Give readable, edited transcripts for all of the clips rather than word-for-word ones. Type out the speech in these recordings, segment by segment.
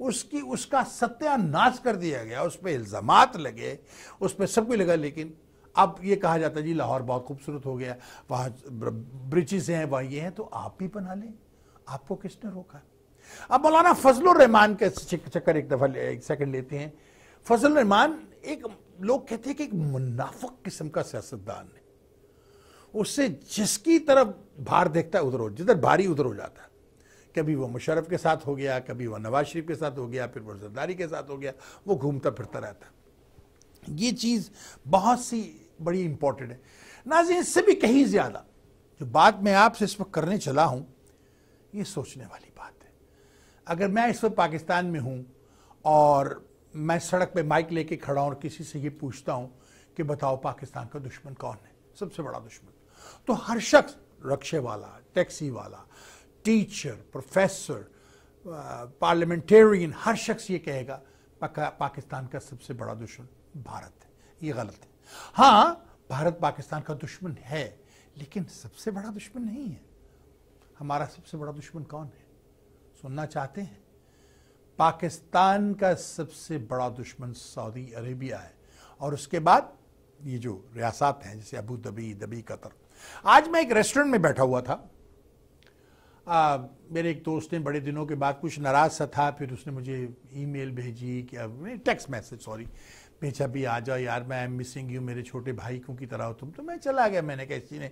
اس کا ستیہ ناش کر دیا گیا، اس پہ الزامات لگے، اس پہ سب کچھ لگا، لیکن اب یہ کہا جاتا ہے جی لاہور بہت خوبصورت ہو گیا، وہاں برجز ہیں، وہاں یہ ہیں، تو آپ بھی بنا لیں، آپ کو کس نے روکا؟ اب مولانا فضل الرحمان کا چکر ایک سیکنڈ لیتے ہیں۔ فضل الرحمان ایک لوگ کہتے ہیں کہ ایک منافق قسم کا سیاستدان ہے، اس سے جس کی طرف بھار دیکھتا ہے ادھر جدھر بھاری ادھر ہو جاتا ہے۔ کبھی وہ مشرف کے ساتھ ہو گیا، کبھی وہ نواز شریف کے ساتھ ہو گیا، پھر وہ زرداری کے ساتھ ہو گیا، وہ گھومتا پھرتا رہتا ہے۔ یہ چیز بہت سی بڑی امپورٹنٹ ہے۔ ناظرین، اس سے بھی کہیں زیادہ جو بات میں آپ سے اس وقت کرنے چلا ہوں، یہ سوچنے والی بات ہے۔ اگر میں اس وقت پاکستان میں ہوں اور میں سڑک پہ مائک لے کے کھڑا ہوں اور کسی سے یہ پوچھتا ہوں کہ بتاؤ پاکستان کا دشمن کون ہے، سب سے بڑا دشمن، تو ہر شخص، رکشے والا، ٹیکسی والا، ٹیچر، پروفیسر، پارلیمنٹیرین، ہر شخص یہ کہے گا پاکستان کا سب سے بڑا دشمن بھارت ہے۔ یہ غلط ہے۔ ہاں، بھارت پاکستان کا دشمن ہے، لیکن سب سے بڑا دشمن نہیں ہے۔ ہمارا سب سے بڑا دشمن کون ہے؟ سننا چاہتے ہیں؟ پاکستان کا سب سے بڑا دشمن سعودی عربیہ ہے، اور اس کے بعد یہ جو ریاست ہیں جیسے ابو دبی، قطر۔ آج میں ایک ریسٹورنٹ میں بیٹھا ہوا تھا، میرے ایک دوست نے بڑے دنوں کے بعد کچھ ناراض سا تھا، پھر اس نے مجھے ای میل بھیجی، ٹیکسٹ میسج بھیجا، بھی آ جاؤ یار، میں ایم مسنگ یو، میرے چھوٹے بھائی کی طرح ہو تم۔ تو میں چلا گیا، میں نے کہا کسی نے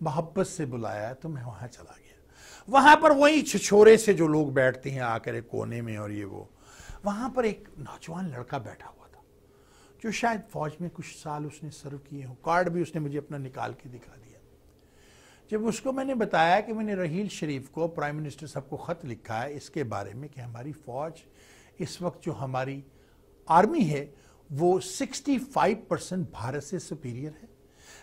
محبت سے بلایا تو میں وہاں چلا گیا۔ وہاں پر وہی چھچورے سے جو لوگ بیٹھتے ہیں آ کر ایک کونے میں، اور یہ وہ، وہاں پر ایک نوجوان لڑکا بیٹھا ہوا تھا جو شاید فوج میں کچھ سال اس نے سرو کیے ہوں، کارڈ بھی اس نے مجھے اپنا نکال کے دکھا دیا۔ جب اس کو میں نے بتایا کہ میں نے رحیل شریف کو، پرائم منسٹر صاحب کو خط لکھا ہے اس کے بارے میں کہ ہماری فوج اس وقت جو ہماری آرمی ہے وہ 65% بھارت سے سپیریئر ہے،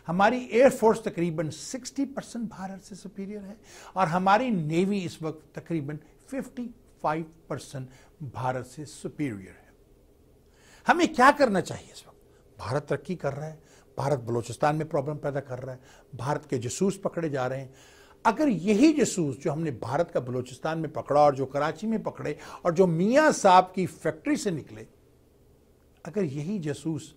ہماری ایئر فورس تقریباً 60% بھارت سے سپیریئر ہے، اور ہماری نیوی اس وقت تقریباً 55% بھارت سے سپیریئر ہے۔ ہمیں کیا کرنا چاہیے اس وقت؟ بھارت ترقی کر رہا ہے، بھارت بلوچستان میں پرابلم پیدا کر رہا ہے، بھارت کے جاسوس پکڑے جا رہے ہیں۔ اگر یہی جاسوس جو ہم نے بھارت کا بلوچستان میں پکڑا، اور جو کراچی میں پکڑے، اور جو میاں صاحب کی فیکٹری سے نکلے، اگر یہی جاسوس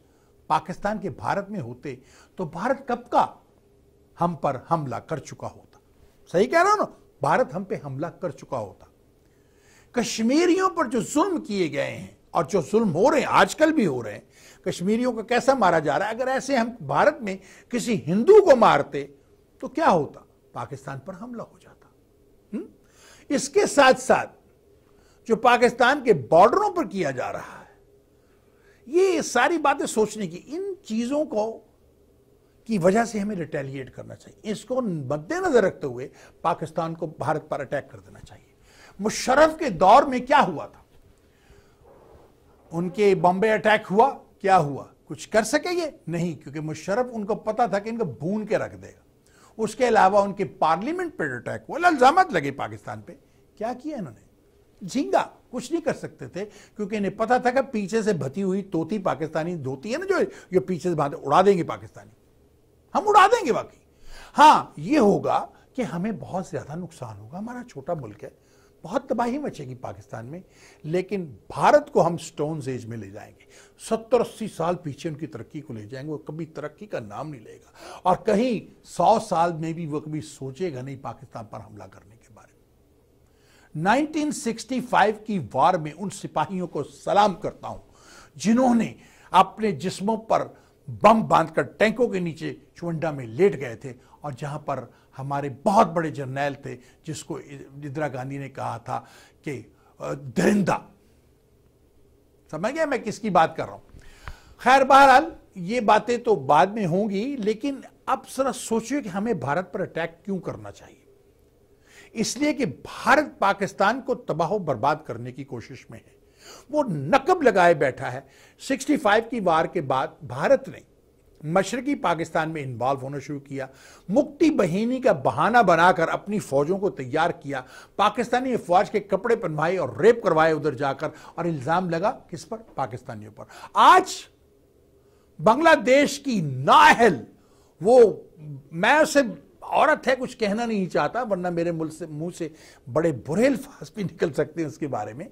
پاکستان کے بھارت میں ہوتے تو بھارت کب کا ہم پر حملہ کر چکا ہوتا۔ صحیح کہہ رہا ہوں نا؟ بھارت ہم پہ حملہ کر چکا ہوتا۔ کشمیریوں پر جو ظلم کیے گئے ہیں، اور جو ظلم ہو رہے ہیں، آج کل بھی ہو رہے ہیں، کشمیریوں کا کیسا مارا جا رہا ہے، اگر ایسے ہم بھارت میں کسی ہندو کو مارتے تو کیا ہوتا؟ پاکستان پر حملہ ہو جاتا۔ اس کے ساتھ ساتھ جو پاکستان کے بارڈروں پر کیا جا رہا ہے، یہ ساری باتیں سوچنے کی، ان چیزوں کی وجہ سے ہمیں ریٹیلیٹ کرنا چاہیے۔ اس کو مد نظر رکھتے ہوئے پاکستان کو بھارت پر اٹیک کر دینا چاہیے۔ مشرف کے دور میں کیا ہوا تھا؟ ان کے بمبے اٹیک ہوا، کیا ہوا؟ کچھ کر سکے یہ؟ نہیں، کیونکہ مشرف ان کو پتا تھا کہ ان کو بھون کے رکھ دے گا۔ اس کے علاوہ ان کے پارلیمنٹ پر اٹیک ہوا، الزامات لگے پاکستان پہ، کیا کیا انہوں نے؟ جھینگا، کچھ نہیں کر سکتے تھے، کیونکہ انہیں پتا تھا کہ پیچھے سے بھتی ہوئی توتی پاکستانی دھوتی ہے نا، جو پیچھے سے باندھے، اڑا دیں گے پاکستانی، ہم اڑا دیں گے واقعی۔ ہاں، یہ ہوگا کہ ہمیں بہت زیادہ نقصان ہوگا، ہمارا چھوٹا ملک ہے، بہت تباہی مچے گی پاکستان میں، لیکن بھارت کو ہم سٹونز ایج میں لے جائیں گے، 70-80 سال پیچھے ان کی ترقی کو لے جائیں گے، وہ کبھی ترقی کا نام نہیں لے گا، اور کہیں 100 سال میں بھی وہ کبھی سوچے گا نہیں پاکستان پر حملہ کرنے کے بارے میں۔ 1965 کی وار میں ان سپاہیوں کو سلام کرتا ہوں جنہوں نے اپنے جسموں پر بم باندھ کر ٹینکوں کے نیچے چونڈا میں لیٹ گئے تھے، اور جہاں پر ہمارے بہت بڑے جرنیل تھے جس کو اندرا گاندھی نے کہا تھا کہ درندہ۔ سمجھ گیا میں کس کی بات کر رہا ہوں؟ خیر، بہرحال یہ باتیں تو بعد میں ہوں گی، لیکن اب ذرا سوچئے کہ ہمیں بھارت پر اٹیک کیوں کرنا چاہیے؟ اس لیے کہ بھارت پاکستان کو تباہ و برباد کرنے کی کوشش میں ہے، وہ نقب لگائے بیٹھا ہے۔ 65 کی وار کے بعد بھارت نے مشرقی پاکستان میں انوالو ہونا شروع کیا، مکتی بہینی کا بہانہ بنا کر اپنی فوجوں کو تیار کیا، پاکستانی افواج کے کپڑے پہنوائے اور ریپ کروائے ادھر جا کر، اور الزام لگا کس پر؟ پاکستانیوں پر۔ آج بنگلہ دیش کی نااہل، وہ میں اسے عورت ہے کچھ کہنا نہیں چاہتا، ورنہ میرے منہ سے بڑے برے الفاظ بھی نکل سکتے ہیں اس کے بارے میں،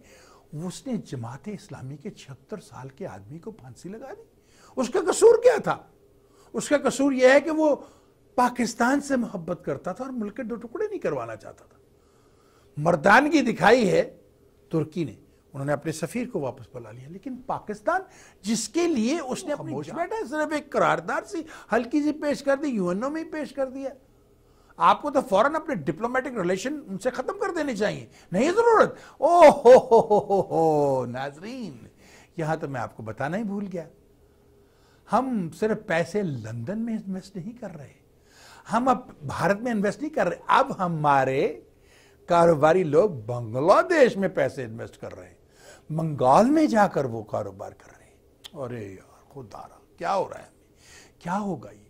اس نے جماعت اسلامی کے 76 سال کے آدمی کو پھانسی لگا دی. اس کا قصور کیا تھا؟ اس کا قصور یہ ہے کہ وہ پاکستان سے محبت کرتا تھا اور ملک کے 2 ٹکڑے نہیں کروانا چاہتا تھا. مردانگی دکھائی ہے ترکی نے، انہوں نے اپنے سفیر کو واپس بلا لیا، لیکن پاکستان جس کے لیے اس نے اپنی بیٹا صرف ایک قرارداد سی ہلکی سی پیش کر دی، UN میں پیش کر دیا. آپ کو تو فوراً اپنے ڈپلومیٹک ریلیشن ان سے ختم کر دینے چاہیے، نہیں ضرورت. ناظرین، یہاں تو میں آپ کو بتانا ہی بھول گیا، ہم صرف پیسے لندن میں انویسٹ نہیں کر رہے، ہم اب بھارت میں انویسٹ نہیں کر رہے، اب ہمارے کاروباری لوگ بنگلہ دیش میں پیسے انویسٹ کر رہے ہیں، بنگال میں جا کر وہ کاروبار کر رہے ہیں. ارے یار خدا را، کیا ہو رہا ہے ہمیں؟ کیا ہوگا یہ؟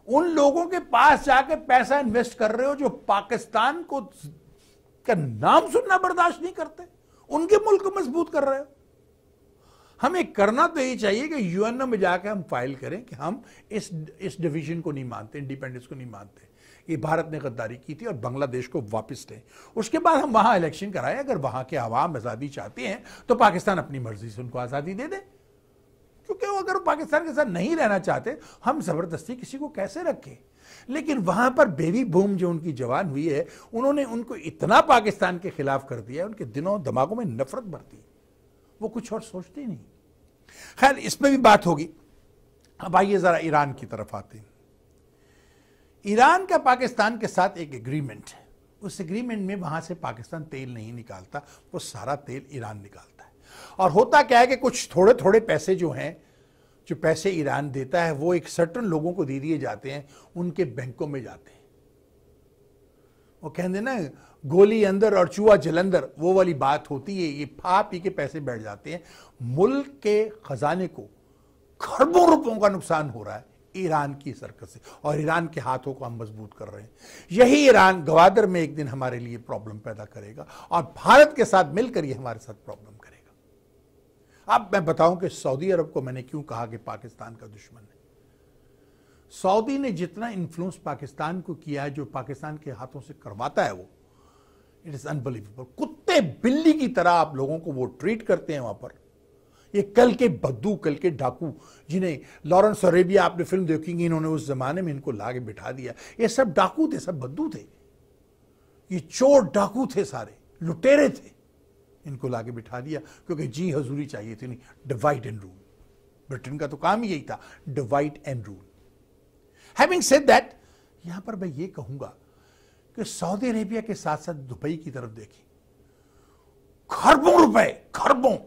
ان لوگوں کے پاس جا کے پیسہ انویسٹ کر رہے ہو جو پاکستان کو کا نام سننا برداشت نہیں کرتے، ان کے ملک کو مضبوط کر رہے ہو. ہمیں کرنا تو یہ چاہیے کہ UN میں جا کے ہم فائل کریں کہ ہم اس ڈویژن کو نہیں مانتے، انڈیپینڈنس کو نہیں مانتے، یہ بھارت نے غداری کی تھی اور بنگلہ دیش کو واپس لیں. اس کے بعد ہم وہاں الیکشن کرائیں، اگر وہاں کے عوام آزادی چاہتے ہیں تو پاکستان اپنی مرضی سے ان کو آزادی دے دے، کیونکہ وہ اگر پاکستان کے ساتھ نہیں رہنا چاہتے ہم زبردستی کسی کو کیسے رکھیں. لیکن وہاں پر بیبی بوم جو ان کی جوان ہوئی ہے، انہوں نے ان کو اتنا پاکستان کے خلاف کر دیا، ان کے دنوں دماغوں میں نفرت بھرتی، وہ کچھ اور سوچتے ہی نہیں. خیر، اس میں بھی بات ہوگی. اب آئیے ذرا ایران کی طرف آتے ہیں. ایران کا پاکستان کے ساتھ ایک ایگریمنٹ ہے، اس ایگریمنٹ میں وہاں سے پاکستان تیل نہیں نکالتا، وہ سارا تیل ایران نکالتا ہے. اور ہوتا کیا ہے کہ کچھ تھوڑے تھوڑے پیسے جو ہیں، جو پیسے ایران دیتا ہے وہ ایک سرٹن لوگوں کو دے دیے جاتے ہیں، ان کے بینکوں میں جاتے ہیں. وہ کہتے ہیں نا گولی اندر اور چوہا جلندر، وہ والی بات ہوتی ہے. یہ پھا پی کے پیسے بیٹھ جاتے ہیں. ملک کے خزانے کو کھربوں روپوں کا نقصان ہو رہا ہے ایران کی حرکت سے، اور ایران کے ہاتھوں کو ہم مضبوط کر رہے ہیں. یہی ایران گوادر میں ایک دن ہمارے لیے پرابلم پیدا کرے گا اور بھارت کے ساتھ مل کر یہ ہمارے ساتھ پرابلم کرے گا. اب میں بتاؤں کہ سعودی عرب کو میں نے کیوں کہا کہ پاکستان کا دشمن ہے. سعودی نے جتنا انفلوئنس پاکستان کو کیا ہے، جو پاکستان کے ہاتھوں سے کرواتا ہے، وہ اٹ از انبلیویبل. کتے بلی کی طرح آپ لوگوں کو وہ ٹریٹ کرتے ہیں وہاں پر. یہ کل کے بدو، کل کے ڈاکو، جنہیں لارنس اریبیا آپ نے فلم دیکھیں گی، انہوں نے اس زمانے میں ان کو لا کے بٹھا دیا. یہ سب ڈاکو تھے، سب بدو تھے، یہ چور ڈاکو تھے، سارے لٹیرے تھے. ان کو لا کے بٹھا دیا کیونکہ جی حضوری چاہیے تھی. نہیں، ڈیوائڈ اینڈ رول. برٹن کا تو کام یہی تھا، divide and rule. Having said that, یہاں پر میں یہ کہوں گا کہ سعودی عربیہ کے ساتھ ساتھ دبئی کی طرف دیکھیں، کھربوں روپے، کھربوں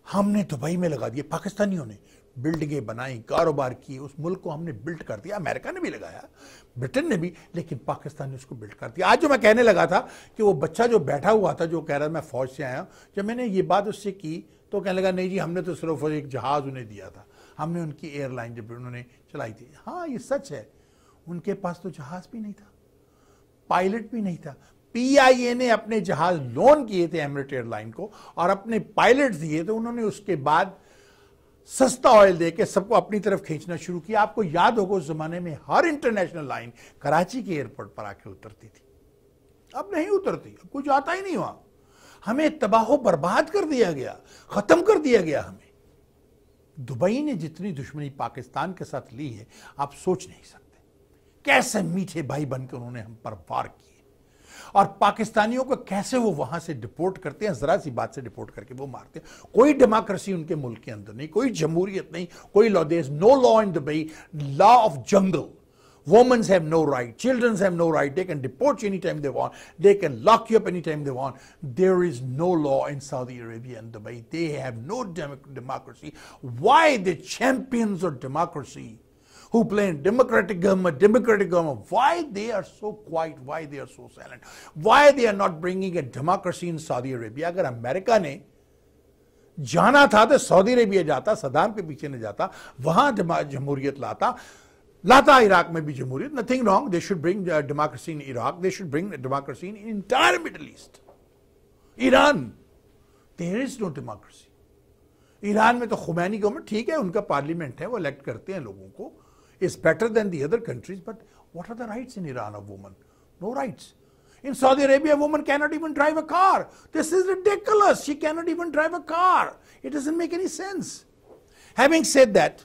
ہم نے دبئی میں لگا دیے. پاکستانیوں نے بلڈنگیں بنائیں، کاروبار کیے، اس ملک کو ہم نے بلڈ کر دیا. امریکہ نے بھی لگایا، برٹن نے بھی، لیکن پاکستان نے اس کو بلڈ کر دیا. آج جو میں کہنے لگا تھا کہ وہ بچہ جو بیٹھا ہوا تھا، جو کہہ رہا میں فوج سے آیا ہوں، جب میں نے یہ بات اس سے کی تو کہنے لگا نہیں جی، ہم نے تو صرف ایک جہاز انہیں دیا تھا، ہم نے ان کی ایئر لائن جب انہوں نے چلائی تھی. ہاں یہ سچ ہے، ان کے پاس تو جہاز بھی نہیں تھا، پائلٹ بھی نہیں تھا. PIA نے اپنے جہاز لون کیے تھے ایمریٹ ایئر لائن کو اور اپنے پائلٹ دیے تھے. انہوں نے اس کے بعد سستا آئل دے کے سب کو اپنی طرف کھینچنا شروع کیا. آپ کو یاد ہوگا اس زمانے میں ہر انٹرنیشنل لائن کراچی کے ایئرپورٹ پر آ کے اترتی تھی. اب نہیں اترتی، اب کچھ آتا ہی نہیں وہاں. ہمیں تباہ و برباد کر دیا گیا، ختم کر دیا گیا ہمیں. دبئی نے جتنی دشمنی پاکستان کے ساتھ لی ہے آپ سوچ نہیں سکتے. کیسے میٹھے بھائی بن کے انہوں نے ہم پر وار کیے، اور پاکستانیوں کو کیسے وہ وہاں سے ڈپورٹ کرتے ہیں، ذرا سی بات سے ڈپورٹ کر کے وہ مارتے ہیں. کوئی ڈیموکریسی ان کے ملک کے اندر نہیں، کوئی جمہوریت نہیں، کوئی لا. دیر از نو لا ان دبئی، لا آف جنگل. Women have no right, children have no right, they can deport you anytime they want, they can lock you up anytime they want. There is no law in Saudi Arabia and Dubai. They have no democracy. Why the champions of democracy who play in democratic government, why they are so quiet, why they are so silent, why they are not bringing a democracy in Saudi Arabia? اگر امریکہ نے جانا تھا تو سعودی عربیہ جاتا، Saddam کے پیچھے نہ جاتا، وہاں جمہوریت لاتا عراق میں بھی جمہوریت. nothing wrong, they should bring democracy in Iraq, they should bring democracy in entire Middle East. Iran, there is no democracy. Iran میں تو خمینی گورنمنٹ ٹھیک ہے، ان کا پارلیمنٹ ہے، وہ الیکٹ کرتے ہیں لوگوں کو. It's better than the other countries, but what are the rights in Iran of women? No rights. In Saudi Arabia, a woman cannot even drive a car. This is ridiculous. She cannot even drive a car. It doesn't make any sense. Having said that,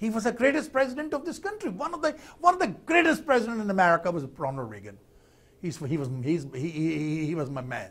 He was the greatest president of this country. One of the greatest president in America was Ronald Reagan. He was my man.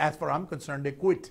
As far I'm concerned they quit.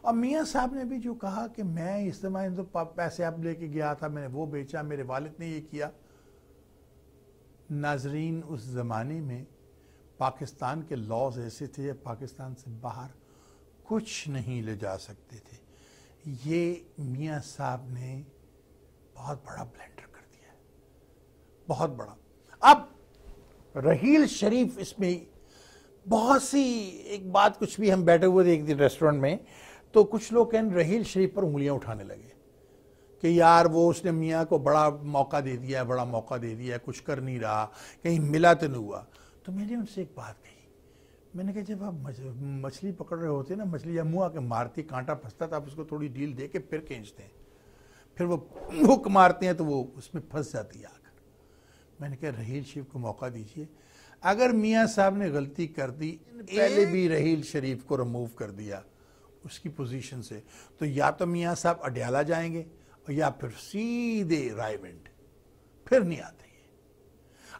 اور میاں صاحب نے بھی جو کہا کہ میں اجتماع پیسے اب لے کے گیا تھا، میں نے وہ بیچا، میرے والد نے یہ کیا. ناظرین، اس زمانے میں پاکستان کے لاز ایسے تھے، پاکستان سے باہر کچھ نہیں لے جا سکتے تھے. یہ میاں صاحب نے بہت بڑا بلنڈر کر دیا ہے، بہت بڑا. اب رحیل شریف اس میں بہت سی ایک بات، کچھ بھی ہم بیٹھے ہوئے تھے ایک دن ریسٹورنٹ میں، تو کچھ لوگ کہیں رحیل شریف پر انگلیاں اٹھانے لگے کہ یار وہ اس نے میاں کو بڑا موقع دے دیا ہے، بڑا موقع دے دیا ہے، کچھ کر نہیں رہا، کہیں ملا تو نہیں ہوا. تو میں نے ان سے ایک بات کہی، میں نے کہا جب آپ مچھلی پکڑ رہے ہوتے نا، مچھلی یا منہ آ کے مارتی، کانٹا پھنستا تو آپ اس کو تھوڑی ڈیل دے کے پھر کھینچتے ہیں، پھر وہ ہک مارتے ہیں تو وہ اس میں پھنس جاتی ہے آ کر. میں نے کہا رحیل شریف کو موقع دیجئے. اگر میاں صاحب نے غلطی کر دی، پہلے بھی رحیل شریف کو ریموو کر دیا اس کی پوزیشن سے، تو یا تو میاں صاحب اڈیالہ جائیں گے اور یا پھر سیدھے رائیونڈ، پھر نہیں آتے یہ.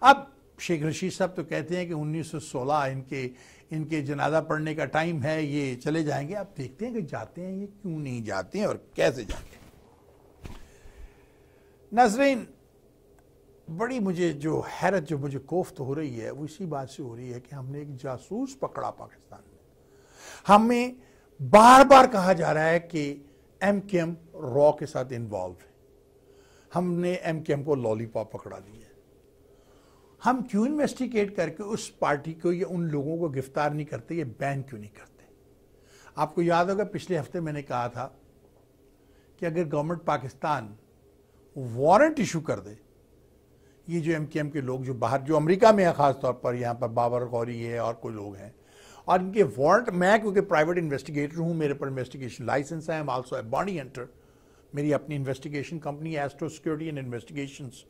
اب شیخ رشید صاحب تو کہتے ہیں کہ 1916 ان کے جنازہ پڑھنے کا ٹائم ہے، یہ چلے جائیں گے. اب دیکھتے ہیں کہ جاتے ہیں یہ کیوں نہیں جاتے ہیں اور کیسے جاتے ہیں. ناظرین، بڑی مجھے جو حیرت، جو مجھے کوفت ہو رہی ہے، وہ اسی بات سے ہو رہی ہے کہ ہم نے ایک جاسوس پکڑا پاکستان میں. ہمیں بار بار کہا جا رہا ہے کہ ایم کیو ایم را کے ساتھ انوالو ہے. ہم نے ایم کیو ایم کو لالی پاپ پکڑا دیا ہے. ہم کیوں انویسٹیگیٹ کر کے اس پارٹی کو یا ان لوگوں کو گرفتار نہیں کرتے، یہ بین کیوں نہیں کرتے؟ آپ کو یاد ہوگا پچھلے ہفتے میں نے کہا تھا کہ اگر گورنمنٹ پاکستان وارنٹ ایشو کر دے، یہ جو ایم کیو ایم کے لوگ جو باہر، جو امریکہ میں ہیں، خاص طور پر یہاں پر بابر غوری ہے اور کوئی لوگ ہیں، اور ان کے وارنٹ، میں کیونکہ پرائیویٹ انویسٹیگیٹر ہوں، میرے پر انویسٹیگیشن لائسنس ہے، ایم آلسو اے بانڈی ہنٹر، میری اپنی investigation company astro security and investigations,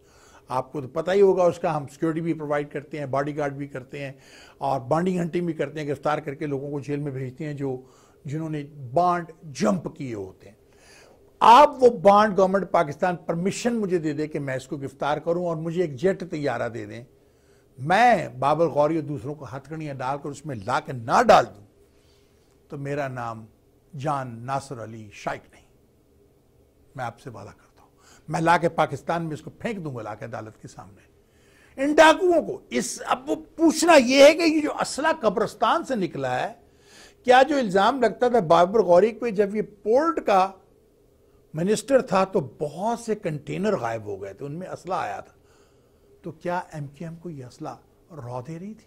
آپ کو تو پتہ ہی ہوگا اس کا. ہم سیکورٹی بھی پرووائڈ کرتے ہیں، باڈی گارڈ بھی کرتے ہیں، اور بانڈی ہنٹنگ بھی کرتے ہیں، گرفتار کر کے لوگوں کو جیل میں بھیجتے ہیں جنہوں نے بانڈ جمپ کیے ہوتے ہیں. آپ وہ بانڈ گورنمنٹ پاکستان پرمیشن مجھے دے دے کہ میں اس کو گرفتار کروں، اور مجھے ایک جیٹ طیارہ دے دیں، میں بابر غوری اور دوسروں کو ہتھ کڑیاں ڈال کر اس میں لا کے نہ ڈال دوں، تو میرا نام جان ناصر علی شائک نہیں. میں آپ سے وعدہ کرتا ہوں، میں لا کے پاکستان میں اس کو پھینک دوں گا، لا کے عدالت کے سامنے. ان ڈاکوؤں کو اب وہ پوچھنا یہ ہے کہ یہ جو اسلحہ قبرستان سے نکلا ہے، کیا جو الزام لگتا تھا بابر غوری پہ جب یہ پورٹ کا منسٹر تھا تو بہت سے کنٹینر غائب ہو گئے تھے، ان میں اسلحہ آیا تھا، تو کیا ایم کیو ایم کو یہ اسلحہ را دے رہی تھی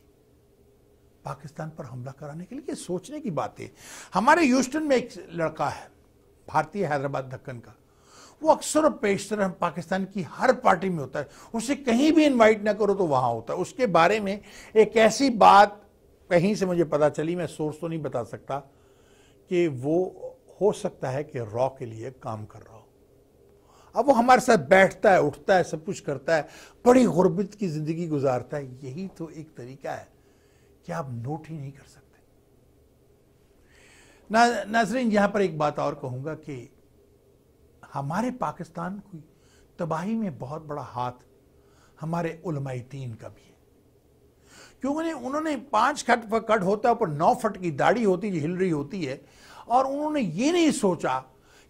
پاکستان پر حملہ کرانے کے لیے؟ یہ سوچنے کی بات ہے. ہمارے ہیوسٹن میں ایک لڑکا ہے، بھارتی حیدرآباد دکن کا، وہ اکثر و بیشتر پاکستان کی ہر پارٹی میں ہوتا ہے، اسے کہیں بھی انوائٹ نہ کرو تو وہاں ہوتا ہے. اس کے بارے میں ایک ایسی بات کہیں سے مجھے پتا چلی، میں سورس تو نہیں بتا سکتا، کہ وہ ہو سکتا ہے کہ را کے لیے کام کر رہا ہو. اب وہ ہمارے ساتھ بیٹھتا ہے، اٹھتا ہے، سب کچھ کرتا ہے، بڑی غربت کی زندگی گزارتا ہے. یہی تو ایک طریقہ ہے کہ آپ نوٹ ہی نہیں کر سکتے. ناظرین، یہاں پر ایک بات اور کہوں گا کہ ہمارے پاکستان کی تباہی میں بہت بڑا ہاتھ ہمارے علماء دین کا بھی ہے. کیونکہ انہوں نے 5 فٹ کٹ ہوتا ہے، اوپر 9 فٹ کی داڑھی ہوتی ہے جو ہل رہی ہوتی ہے، اور انہوں نے یہ نہیں سوچا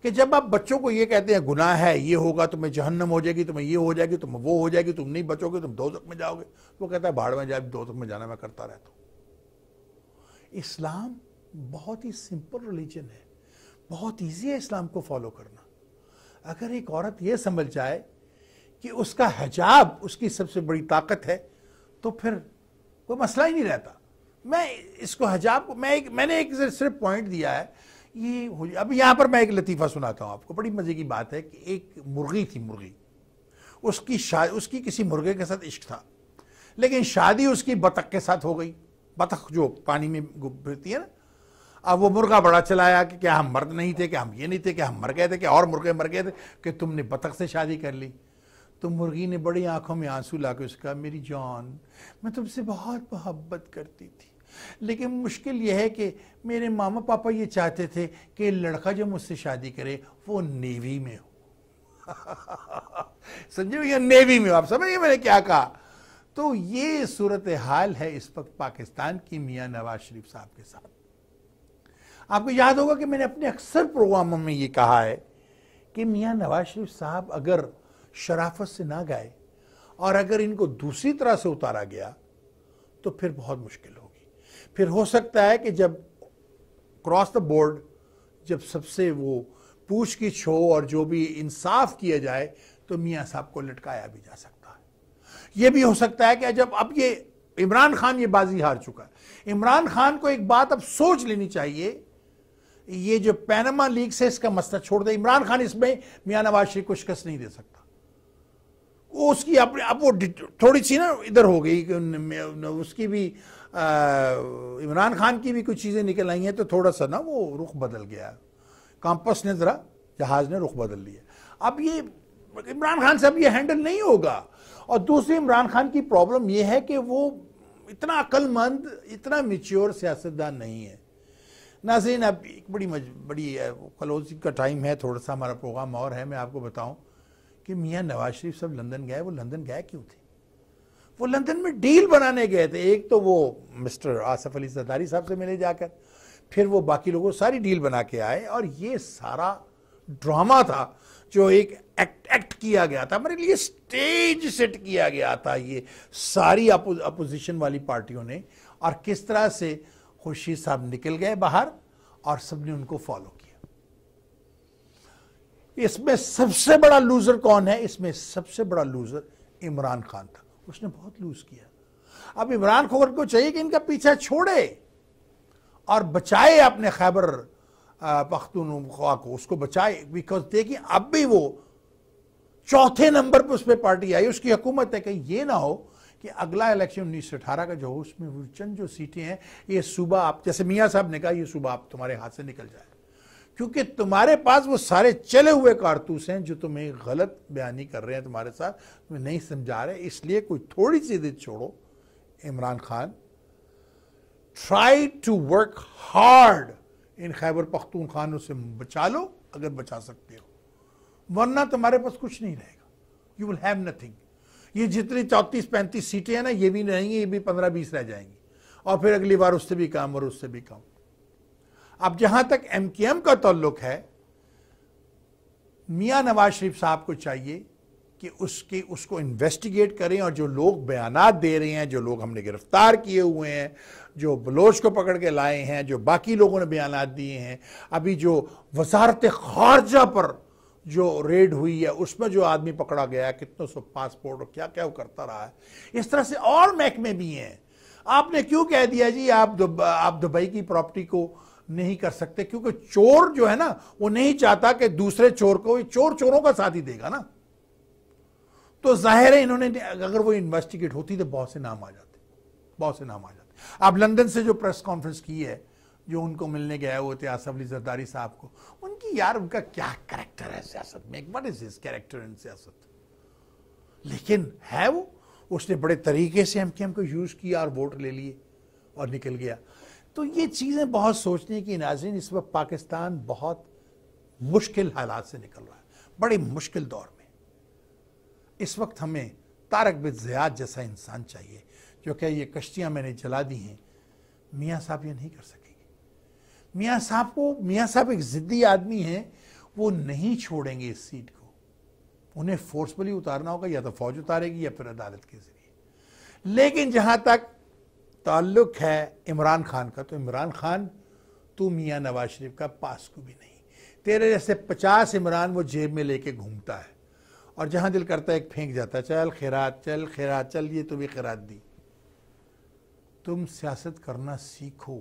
کہ جب آپ بچوں کو یہ کہتے ہیں گناہ ہے، یہ ہوگا تمہیں جہنم ہو جائے گی، تمہیں یہ ہو جائے گی، تمہیں وہ ہو جائے گی، تم نہیں بچو گے، تم دوزخ میں جاؤ گے، وہ کہتا ہے بھاڑ میں جائے، دوزخ میں جانا میں کرتا رہتا ہوں. اسلام بہت ہی سمپل ریلیجن ہے، بہت ایزی ہے اسلام کو فالو کرنا. اگر ایک عورت یہ سمجھ جائے کہ اس کا حجاب اس کی سب سے بڑی طاقت ہے، تو پھر کوئی مسئلہ ہی نہیں رہتا. میں اس کو حجاب کو میں نے ایک صرف پوائنٹ دیا ہے. اب یہاں پر میں ایک لطیفہ سناتا ہوں آپ کو. بڑی مزے کی بات ہے کہ ایک مرغی تھی، مرغی اس کی کسی مرغے کے ساتھ عشق تھا، لیکن شادی اس کی بطخ کے ساتھ ہو گئی. بطخ جو پانی میں پھرتی ہے نا. اب وہ مرغہ بڑا چلایا کہ کیا ہم مرد نہیں تھے، کہ ہم یہ نہیں تھے، کہ ہم مر گئے تھے، کہ اور مرغے مر گئے تھے، کہ تم نے بطخ سے شادی کر لی. تو مرغی نے بڑی آنکھوں میں آنسو لا کے اس کا، میری جان، میں تم سے بہت محبت کرتی تھی، لیکن مشکل یہ ہے کہ میرے ماما پاپا یہ چاہتے تھے کہ لڑکا جو مجھ سے شادی کرے وہ نیوی میں ہو. سمجھے یا نیوی میں ہو؟ آپ سمجھے میں نے کیا کہا؟ تو یہ صورتحال ہے اس وقت پاکستان کی میاں نواز شریف صاحب کے ساتھ. آپ کو یاد ہوگا کہ میں نے اپنے اکثر پروگراموں میں یہ کہا ہے کہ میاں نواز شریف صاحب اگر شرافت سے نہ گئے اور اگر ان کو دوسری طرح سے اتارا گیا تو پھر بہت مشکل ہوگی. پھر ہو سکتا ہے کہ جب کراس دا بورڈ جب سب سے وہ پوچھ گچھ ہو اور جو بھی انصاف کیا جائے تو میاں صاحب کو لٹکایا بھی جا سکتا ہے. یہ بھی ہو سکتا ہے کہ جب اب یہ عمران خان یہ بازی ہار چکا ہے, عمران خان کو ایک بات اب سوچ لینی چاہیے, یہ جو پینما لیک سے اس کا مسئلہ چھوڑ دے, عمران خان اس میں میاں نواز شریف کو شکست نہیں دے سکتا. وہ اس کی اب وہ تھوڑی سی نا ادھر ہو گئی کہ اس کی بھی عمران خان کی بھی کچھ چیزیں نکل آئی ہیں تو تھوڑا سا نا وہ رخ بدل گیا, کمپس نے ذرا جہاز نے رخ بدل لیا. اب یہ عمران خان سے اب یہ ہینڈل نہیں ہوگا. اور دوسری عمران خان کی پرابلم یہ ہے کہ وہ اتنا عقل مند, اتنا میچیور سیاستدان نہیں ہے. ناظرین اب ایک بڑی کلوزنگ کا ٹائم ہے, تھوڑا سا ہمارا پروگرام اور ہے. میں آپ کو بتاؤں کہ میاں نواز شریف صاحب لندن گئے. وہ لندن گئے کیوں تھے؟ وہ لندن میں ڈیل بنانے گئے تھے. ایک تو وہ مسٹر آصف علی زرداری صاحب سے ملے جا کر, پھر وہ باقی لوگوں ساری ڈیل بنا کے آئے, اور یہ سارا ڈرامہ تھا جو ایک ایکٹ کیا گیا تھا, ہمارے لیے سٹیج سیٹ کیا گیا تھا یہ ساری اپوزیشن والی پارٹیوں نے. اور کس طرح سے خورشید صاحب نکل گئے باہر اور سب نے ان کو فالو کیا. اس میں سب سے بڑا لوزر کون ہے؟ اس میں سب سے بڑا لوزر عمران خان تھا. اس نے بہت لوز کیا. اب عمران خان کو چاہیے کہ ان کا پیچھا چھوڑے اور بچائے اپنے خیبر پختونخوا کو, اس کو بچائے. بیکاز دیکھیں اب بھی وہ چوتھے نمبر پہ اس پہ پارٹی آئی, اس کی حکومت ہے. کہیں یہ نہ ہو کہ اگلا الیکشن 1918 کا جو ہو اس میں وہ چند جو سیٹیں ہیں یہ صوبہ آپ, جیسے میاں صاحب نے کہا, یہ صوبہ آپ تمہارے ہاتھ سے نکل جائے, کیونکہ تمہارے پاس وہ سارے چلے ہوئے کارتوس ہیں جو تمہیں غلط بیانی کر رہے ہیں تمہارے ساتھ, تمہیں نہیں سمجھا رہے. اس لیے کوئی تھوڑی سی ضد چھوڑو. Imran Khan try to work hard, ان خیبر پختونخوانوں سے بچا لو اگر بچا سکتے ہو, ورنہ تمہارے پاس کچھ نہیں رہے گا. You will have nothing. یہ جتنی 34-35 سیٹیں ہیں نا, یہ بھی نہیں رہیں گی, یہ بھی 15-20 رہ جائیں گی, اور پھر اگلی بار اس سے بھی کم اور اس سے بھی کم. اب جہاں تک ایم کیو ایم کا تعلق ہے, میاں نواز شریف صاحب کو چاہیے کہ اس کو انویسٹیگیٹ کریں, اور جو لوگ بیانات دے رہے ہیں, جو لوگ ہم نے گرفتار کیے ہوئے ہیں, جو بلوچ کو پکڑ کے لائے ہیں, جو باقی لوگوں نے بیانات دیے ہیں, ابھی جو وزارت خارجہ پر جو ریڈ ہوئی ہے اس میں جو آدمی پکڑا گیا, کتنوں سو پاسپورٹ اور کیا کیا وہ کرتا رہا ہے, اس طرح سے اور محکمے بھی ہیں. آپ نے کیوں کہہ دیا جی آپ دبئی کی پراپرٹی کو نہیں کر سکتے؟ کیونکہ چور جو ہے نا وہ نہیں چاہتا کہ دوسرے چور کو, چور چوروں کا ساتھ ہی دے گا نا. تو ظاہر ہے انہوں نے اگر وہ انویسٹیگیٹ ہوتی تو بہت سے نام آ جاتے, بہت سے نام آ جاتے. آپ لندن سے جو پریس کانفرنس کی ہے, جو ان کو ملنے گیا وہ تھے آصف علی زرداری صاحب کو, ان کی یار ان کا کیا کریکٹر ہے سیاست میں, what is his character in سیاست, لیکن ہے وہ, اس نے بڑے طریقے سے ایم کو یوز کیا اور ووٹ لے لیے اور نکل گیا. تو یہ چیزیں بہت سوچنے کی. ناظرین اس وقت پاکستان بہت مشکل حالات سے نکل رہا ہے, بڑے مشکل دور میں. اس وقت ہمیں طارق بن زیاد جیسا انسان چاہیے جو کہ یہ کشتیاں میں نے جلا دی ہیں. میاں صاحب یہ نہیں کر سکیں گے. میاں صاحب ایک ضدی آدمی ہیں, وہ نہیں چھوڑیں گے اس سیٹ کو. انہیں فورسفلی اتارنا ہوگا, یا تو فوج اتارے گی یا پھر عدالت کے ذریعے. لیکن جہاں تک تعلق ہے عمران خان کا, تو عمران خان تو میاں نواز شریف کا پاس کو بھی نہیں. تیرے جیسے 50 عمران وہ جیب میں لے کے گھومتا ہے, اور جہاں دل کرتا ہے ایک پھینک جاتا ہے, چل خیرات, چل خیرات, چل یہ تو بھی خیرات دی. تم سیاست کرنا سیکھو,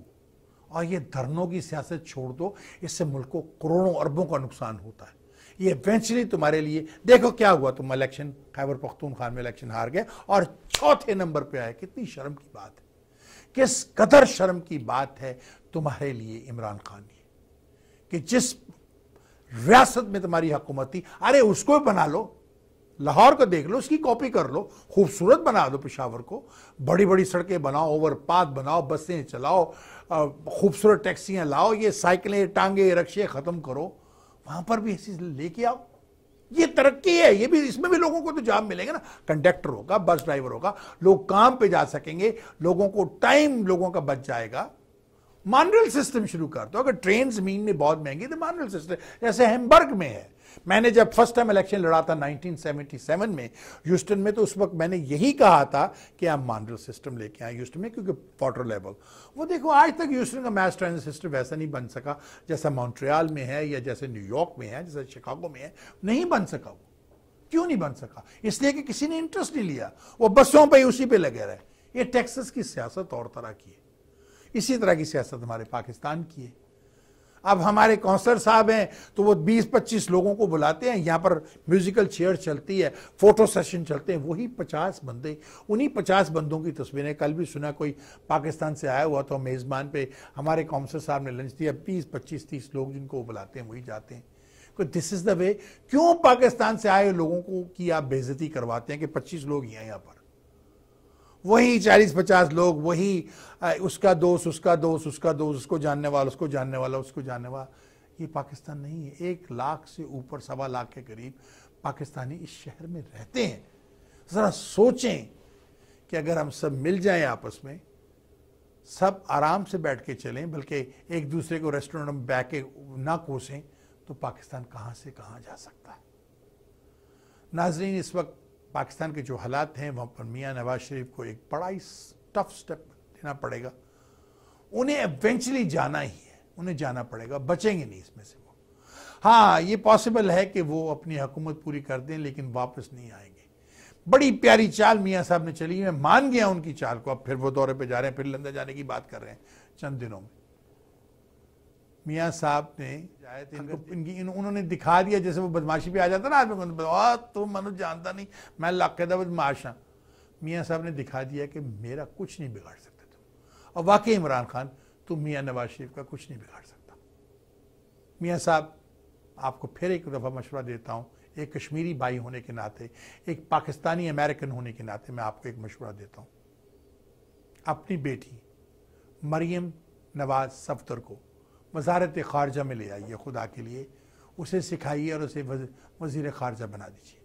اور یہ دھرنوں کی سیاست چھوڑ دو. اس سے ملک کو کروڑوں اربوں کا نقصان ہوتا ہے. یہ ایونچولی تمہارے لیے دیکھو کیا ہوا, تم الیکشن خیبر پختونخوا میں الیکشن ہار گئے اور چوتھے نمبر پہ آئے. کتنی شرم کی بات ہے, کس قدر شرم کی بات ہے تمہارے لیے عمران خان یہ, کہ جس ریاست میں تمہاری حکومت تھی, ارے اس کو بنا لو, لاہور کو دیکھ لو, اس کی کاپی کر لو, خوبصورت بنا دو پشاور کو, بڑی بڑی سڑکیں بناؤ, اوور پاتھ بناؤ, بسیں چلاؤ, خوبصورت ٹیکسیاں لاؤ, یہ سائیکلیں, ٹانگے, رکشے ختم کرو, وہاں پر بھی ایسی لے کے آؤ. یہ ترقی ہے. یہ بھی, اس میں بھی لوگوں کو تو جاب ملے گا نا, کنڈکٹر ہوگا, بس ڈرائیور ہوگا, لوگ کام پہ جا سکیں گے, لوگوں کو ٹائم لوگوں کا بچ جائے گا. مانرل سسٹم شروع کر دو. اگر ٹرین زمین میں بہت مہنگی تو مانرل سسٹم جیسے ہیمبرگ میں ہے. میں نے جب فرسٹ ٹائم الیکشن لڑا تھا 1977 میں ہیوسٹن میں, تو اس وقت میں نے یہی کہا تھا کہ آپ مانرل سسٹم لے کے آئیں ہیوسٹن میں, کیونکہ واٹر لیول. وہ دیکھو آج تک ہیوسٹن کا میس ٹرانزٹ سسٹم ویسا نہیں بن سکا جیسا مونٹریال میں ہے, یا جیسے نیو یارک میں ہے, جیسے شکاگو میں ہے. نہیں بن سکا. وہ کیوں نہیں بن سکا؟ اس لیے کہ کسی نے انٹرسٹ نہیں لیا, وہ بسوں پہ اسی پہ لگے رہے. یہ ٹیکسس کی سیاست اور طرح کی ہے. اسی طرح کی سیاست ہمارے پاکستان کی ہے. اب ہمارے کونسلر صاحب ہیں تو وہ 20-25 لوگوں کو بلاتے ہیں, یہاں پر میوزیکل چیئر چلتی ہے, فوٹو سیشن چلتے ہیں, وہی 50 بندے, انہی 50 بندوں کی تصویریں. کل بھی سنا کوئی پاکستان سے آیا ہوا تو میزبان پہ ہمارے کونسلر صاحب نے لنچ دیا, 20-25-30 لوگ جن کو وہ بلاتے ہیں وہی جاتے ہیں. دس از دا وے. کیوں پاکستان سے آئے لوگوں کو کی آپ بے عزتی کرواتے ہیں کہ 25 لوگ ہی ہیں یہاں پر, وہی 40-50 لوگ, وہی اس کا دوست, اس کا دوست, اس کا دوست, اس کو جاننے والا, اس کو جاننے والا, اس کو جاننے والا. یہ پاکستان نہیں ہے. 1 لاکھ سے اوپر, 1.25 لاکھ کے قریب پاکستانی اس شہر میں رہتے ہیں. ذرا سوچیں کہ اگر ہم سب مل جائیں آپس میں, سب آرام سے بیٹھ کے چلیں, بلکہ ایک دوسرے کو ریسٹورنٹ میں بیٹھ کے نہ کوسیں, تو پاکستان کہاں سے کہاں جا سکتا ہے. ناظرین, اس وقت پاکستان کے جو حالات ہیں وہاں پر میاں نواز شریف کو ایک بڑا ہی ٹف سٹیپ لینا پڑے گا. انہیں ایونچولی جانا ہی ہے, انہیں جانا پڑے گا, بچیں گے نہیں اس میں سے وہ. ہاں, یہ پاسبل ہے کہ وہ اپنی حکومت پوری کر دیں لیکن واپس نہیں آئیں گے. بڑی پیاری چال میاں صاحب نے چلی, میں مان گیا ان کی چال کو. اب پھر وہ دورے پہ جا رہے ہیں, پھر لندن جانے کی بات کر رہے ہیں چند دنوں میں. میاں صاحب نے انہوں نے دکھا دیا, جیسے وہ بدماشی پہ آ جاتا نا آدمی کو, تو منو جانتا نہیں میں لاقیدہ بدماش ہوں. میاں صاحب نے دکھا دیا کہ میرا کچھ نہیں بگاڑ سکتے تم. اور واقعی عمران خان, تم میاں نواز شریف کا کچھ نہیں بگاڑ سکتا. میاں صاحب, آپ کو پھر ایک دفعہ مشورہ دیتا ہوں, ایک کشمیری بھائی ہونے کے ناطے, ایک پاکستانی امریکن ہونے کے ناطے میں آپ کو ایک مشورہ دیتا ہوں. اپنی بیٹی مریم نواز صفدر کو وزارت خارجہ میں لے آئیے, خدا کے لیے اسے سکھائیے اور اسے وزیر خارجہ بنا دیجیے.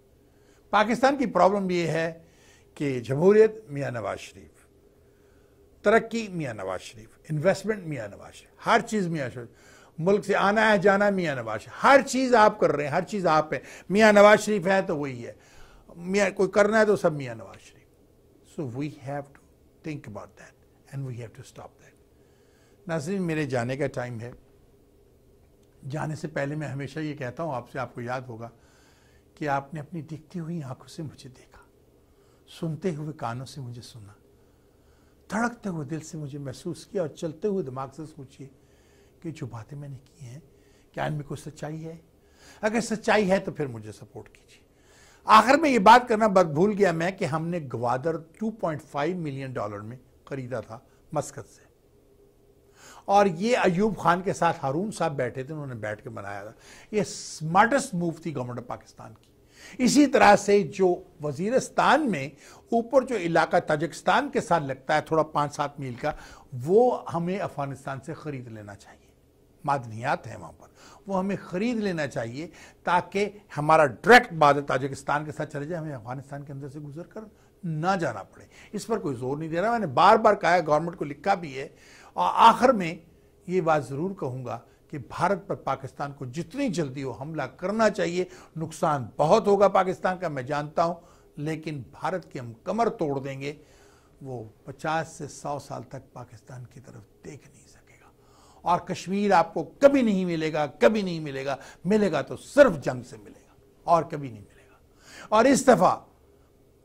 پاکستان کی پرابلم یہ ہے کہ جمہوریت میاں نواز شریف, ترقی میاں نواز شریف, انویسٹمنٹ میاں نواز شریف, ہر چیز میاں شریف, ملک سے آنا ہے جانا میاں نواز شریف, ہر چیز آپ کر رہے ہیں, ہر چیز آپ ہیں. میاں نواز شریف ہے تو وہی ہے, میاں کوئی کرنا ہے تو سب Mian Nawaz Sharif. So we have to think about that and we have to stop that. ناظرین, میرے جانے کا ٹائم ہے. جانے سے پہلے میں ہمیشہ یہ کہتا ہوں آپ سے, آپ کو یاد ہوگا کہ آپ نے اپنی دکھتی ہوئی آنکھوں سے مجھے دیکھا, سنتے ہوئے کانوں سے مجھے سنا, دھڑکتے ہوئے دل سے مجھے محسوس کیا, اور چلتے ہوئے دماغ سے سوچیے کہ جو باتیں میں نے کی ہیں کیا ان میں کوئی سچائی ہے. اگر سچائی ہے تو پھر مجھے سپورٹ کیجیے. آخر میں یہ بات کرنا بھول گیا میں کہ ہم نے گوادر $2.5 ملین میں خریدا تھا مسقط سے, اور یہ ایوب خان کے ساتھ ہارون صاحب بیٹھے تھے, انہوں نے بیٹھ کے بنایا تھا. یہ سمارٹسٹ موو تھی گورنمنٹ آف پاکستان کی. اسی طرح سے جو وزیرستان میں اوپر جو علاقہ تاجکستان کے ساتھ لگتا ہے تھوڑا 5-7 میل کا, وہ ہمیں افغانستان سے خرید لینا چاہیے. معدنیات ہیں وہاں پر, وہ ہمیں خرید لینا چاہیے تاکہ ہمارا ڈائریکٹ بارڈر تاجکستان کے ساتھ چلے جائے, ہمیں افغانستان کے اندر سے گزر کر نہ جانا پڑے. اس پر کوئی زور نہیں دے رہا, میں نے بار بار کہا ہے, گورنمنٹ کو لکھا بھی ہے. اور آخر میں یہ بات ضرور کہوں گا کہ بھارت پر پاکستان کو جتنی جلدی ہو حملہ کرنا چاہیے. نقصان بہت ہوگا پاکستان کا, میں جانتا ہوں, لیکن بھارت کی ہم کمر توڑ دیں گے, وہ 50 سے 100 سال تک پاکستان کی طرف دیکھ نہیں سکے گا. اور کشمیر آپ کو کبھی نہیں ملے گا, کبھی نہیں ملے گا. ملے گا تو صرف جنگ سے ملے گا, اور کبھی نہیں ملے گا. اور اس دفعہ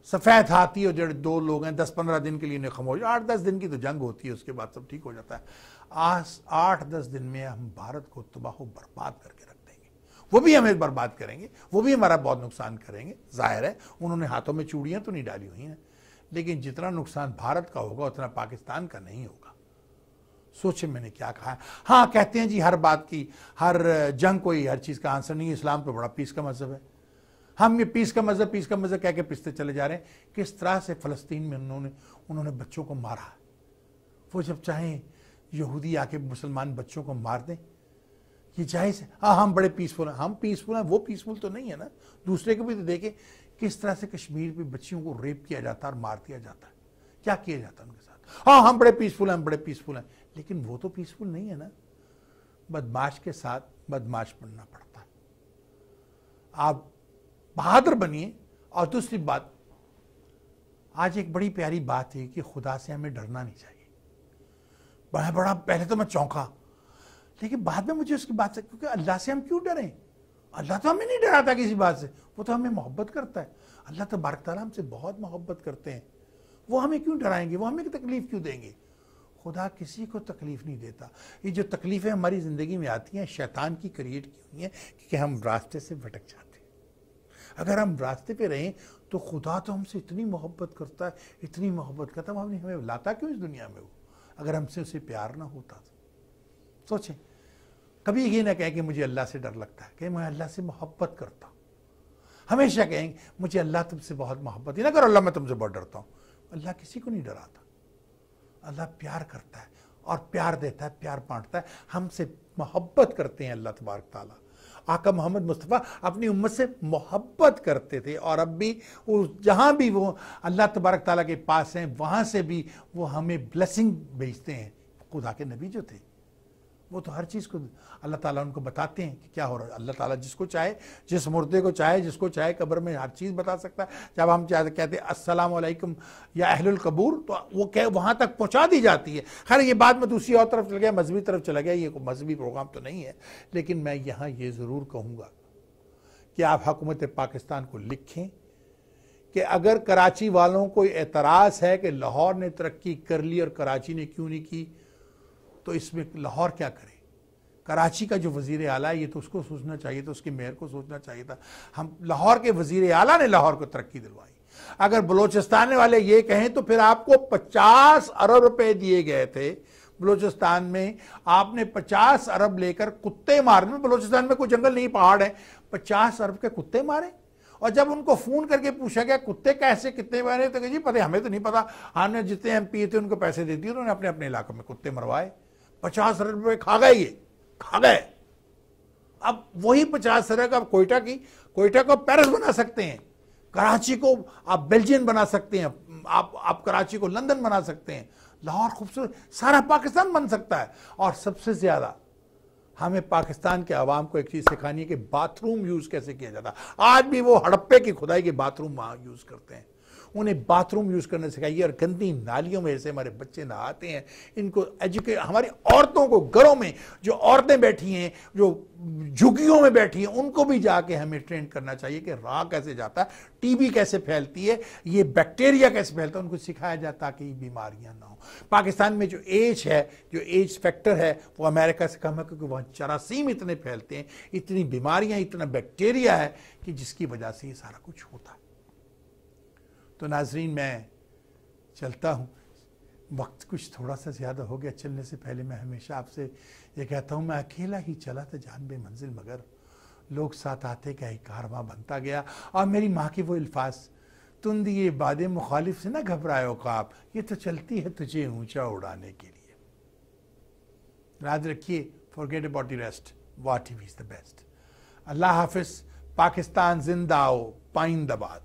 سفید ہاتھی اور جو 2 لوگ ہیں 10-15 دن کے لیے خاموش, 8-10 دن کی تو جنگ ہوتی ہے, اس کے بعد سب ٹھیک ہو جاتا ہے. 8-10 دن میں ہم بھارت کو تباہ و برباد کر کے رکھ دیں گے. وہ بھی ہمیں برباد کریں گے, وہ بھی ہمارا بہت نقصان کریں گے. ظاہر ہے انہوں نے ہاتھوں میں چوڑیاں تو نہیں ڈالی ہوئی ہیں, لیکن جتنا نقصان بھارت کا ہوگا اتنا پاکستان کا نہیں ہوگا. سوچیں میں نے کیا کہا ہے. ہاں, کہتے ہیں جی ہر بات کی, ہر جنگ کوئی ہر چیز کا آنسر نہیں ہے. اسلام تو بڑا پیس کا مذہب ہے. ہم یہ پیس کا مذہب کہہ کے پستے چلے جا رہے ہیں. کس طرح سے فلسطین میں انہوں نے بچوں کو مارا. وہ جب چاہیں یہودی آ کے مسلمان بچوں کو مار دیں, یہ جائز ہے؟ ہاں, ہم بڑے پیسفل ہیں. ہم پیسفل ہیں, وہ پیسفل تو نہیں ہے نا. دوسرے کو بھی تو دیکھیں کس طرح سے کشمیر پہ بچیوں کو ریپ کیا جاتا ہے اور مار دیا جاتا ہے. کیا کیا جاتا ہے ان کے ساتھ. ہاں ہم بڑے پیسفل ہیں، ہم بڑے پیسفل ہیں، لیکن وہ تو پیسفل نہیں ہے نا، بدمعاش کے ساتھ بدمعاش بننا پڑتا ہے۔ آپ بہادر بنیے۔ اور دوسری بات، آج ایک بڑی پیاری بات ہے کہ خدا سے ہمیں ڈرنا نہیں چاہیے۔ بڑا پہلے تو میں چونکا، لیکن بعد میں مجھے اس کی بات سے، کیونکہ اللہ سے ہم کیوں ڈریں؟ اللہ تو ہمیں نہیں ڈراتا کسی بات سے، وہ تو ہمیں محبت کرتا ہے۔ اللہ تبارک تعالیٰ ہم سے بہت محبت کرتے ہیں، وہ ہمیں کیوں ڈرائیں گے؟ وہ ہمیں تکلیف کیوں دیں گے؟ خدا کسی کو تکلیف نہیں دیتا۔ یہ جو تکلیفیں ہماری زندگی میں آتی ہیں شیطان کی کریٹ کی ہوئی ہیں، کیونکہ ہم راستے سے بھٹک جاتے ہیں۔ اگر ہم راستے پہ رہیں تو خدا تو ہم سے اتنی محبت کرتا ہے، اتنی محبت کرتا ہے، وہ ہمیں لاتا کیوں اس دنیا میں؟ وہ اگر ہم سے اسے پیار نہ ہوتا تو سوچیں۔ کبھی یہ نہ کہیں کہ مجھے اللہ سے ڈر لگتا ہے، کہ میں اللہ سے محبت کرتا ہوں۔ ہمیشہ کہیں مجھے اللہ تم سے بہت محبت ہے، نہ کرو اللہ میں تم سے بہت ڈرتا ہوں۔ اللہ کسی کو نہیں ڈراتا، اللہ پیار کرتا ہے اور پیار دیتا ہے، پیار بانٹتا ہے۔ ہم سے محبت کرتے ہیں اللہ تبارک تعالیٰ۔ آقا محمد مصطفیٰ اپنی امت سے محبت کرتے تھے، اور اب بھی جہاں بھی وہ اللہ تبارک تعالیٰ کے پاس ہیں وہاں سے بھی وہ ہمیں بلیسنگ بھیجتے ہیں۔ خدا کے نبی جو تھے وہ تو ہر چیز کو اللہ تعالیٰ ان کو بتاتے ہیں کہ کیا ہو رہا ہے۔ اللہ تعالیٰ جس کو چاہے، جس مردے کو چاہے، جس کو چاہے قبر میں ہر چیز بتا سکتا ہے۔ جب ہم کہتے ہیں السلام علیکم یا اہل القبور، تو وہ وہاں تک پہنچا دی جاتی ہے۔ خیر یہ بات میں دوسری اور طرف چل گیا، مذہبی طرف چلا گیا، یہ کوئی مذہبی پروگرام تو نہیں ہے، لیکن میں یہاں یہ ضرور کہوں گا کہ آپ حکومت پاکستان کو لکھیں کہ اگر کراچی والوں کو اعتراض ہے کہ لاہور نے ترقی کر لی اور کراچی نے کیوں نہیں کی، تو اس میں لاہور کیا کرے؟ کراچی کا جو وزیر اعلیٰ ہے یہ تو اس کو سوچنا چاہیے تھا، اس کے میئر کو سوچنا چاہیے تھا۔ ہم لاہور کے وزیر اعلیٰ نے لاہور کو ترقی دلوائی۔ اگر بلوچستان والے یہ کہیں تو پھر آپ کو 50 ارب روپے دیے گئے تھے بلوچستان میں، آپ نے 50 ارب لے کر کتے مارنے، بلوچستان میں کوئی جنگل نہیں پہاڑ ہے، 50 ارب کے کتے مارے۔ اور جب ان کو فون کر کے پوچھا گیا کتے کیسے کتنے مارے، تو کہ جی پتہ ہمیں تو نہیں پتا، ہم نے جتنے ایم پی تھے ان کو پیسے دے دیے، انہوں نے اپنے اپنے علاقوں میں کتے مروائے۔ 50 ارب روپے کھا گئے، یہ کھا گئے۔ اب وہی 50 ارب آپ کوئٹہ کو پیرس بنا سکتے ہیں، کراچی کو آپ بیلجین بنا سکتے ہیں، آپ کراچی کو لندن بنا سکتے ہیں، لاہور خوبصورت سارا پاکستان بن سکتا ہے۔ اور سب سے زیادہ ہمیں پاکستان کے عوام کو ایک چیز سکھانی ہے کہ باتھ روم یوز کیسے کیا جاتا ہے۔ آج بھی وہ ہڑپے کی کھدائی کے باتھ روم وہاں یوز کرتے ہیں، انہیں باتھ روم یوز کرنا سکھائیے۔ اور گندی نالیوں میں جیسے ہمارے بچے نہاتے ہیں، ان کو ہماری عورتوں کو گھروں میں جو عورتیں بیٹھی ہیں، جو جھگیوں میں بیٹھی ہیں، ان کو بھی جا کے ہمیں ٹرین کرنا چاہیے کہ راہ کیسے جاتا ہے، ٹی بی کیسے پھیلتی ہے، یہ بیکٹیریا کیسے پھیلتا ہے، ان کو سکھایا جاتا تاکہ یہ بیماریاں نہ ہوں۔ پاکستان میں جو ایج ہے، جو ایج فیکٹر ہے، وہ امریکہ سے کم ہے، کیونکہ وہاں جراثیم اتنے پھیلتے ہیں، اتنی بیماریاں، اتنا بیکٹیریا ہے کہ جس کی وجہ سے یہ سارا کچھ ہوتا ہے۔ تو ناظرین میں چلتا ہوں، وقت کچھ تھوڑا سا زیادہ ہو گیا۔ چلنے سے پہلے میں ہمیشہ آپ سے یہ کہتا ہوں، میں اکیلا ہی چلا تھا جان بے منزل، مگر لوگ ساتھ آتے گئے، کارواں بنتا گیا۔ اور میری ماں کے وہ الفاظ، تند یہ باد مخالف سے نہ گھبرائے عقاب، یہ تو چلتی ہے تجھے اونچا اڑانے کے لیے۔ یاد رکھیے، forget about the rest, what TV is the best۔ اللہ حافظ۔ پاکستان زندہ ہو، پائندہ باد۔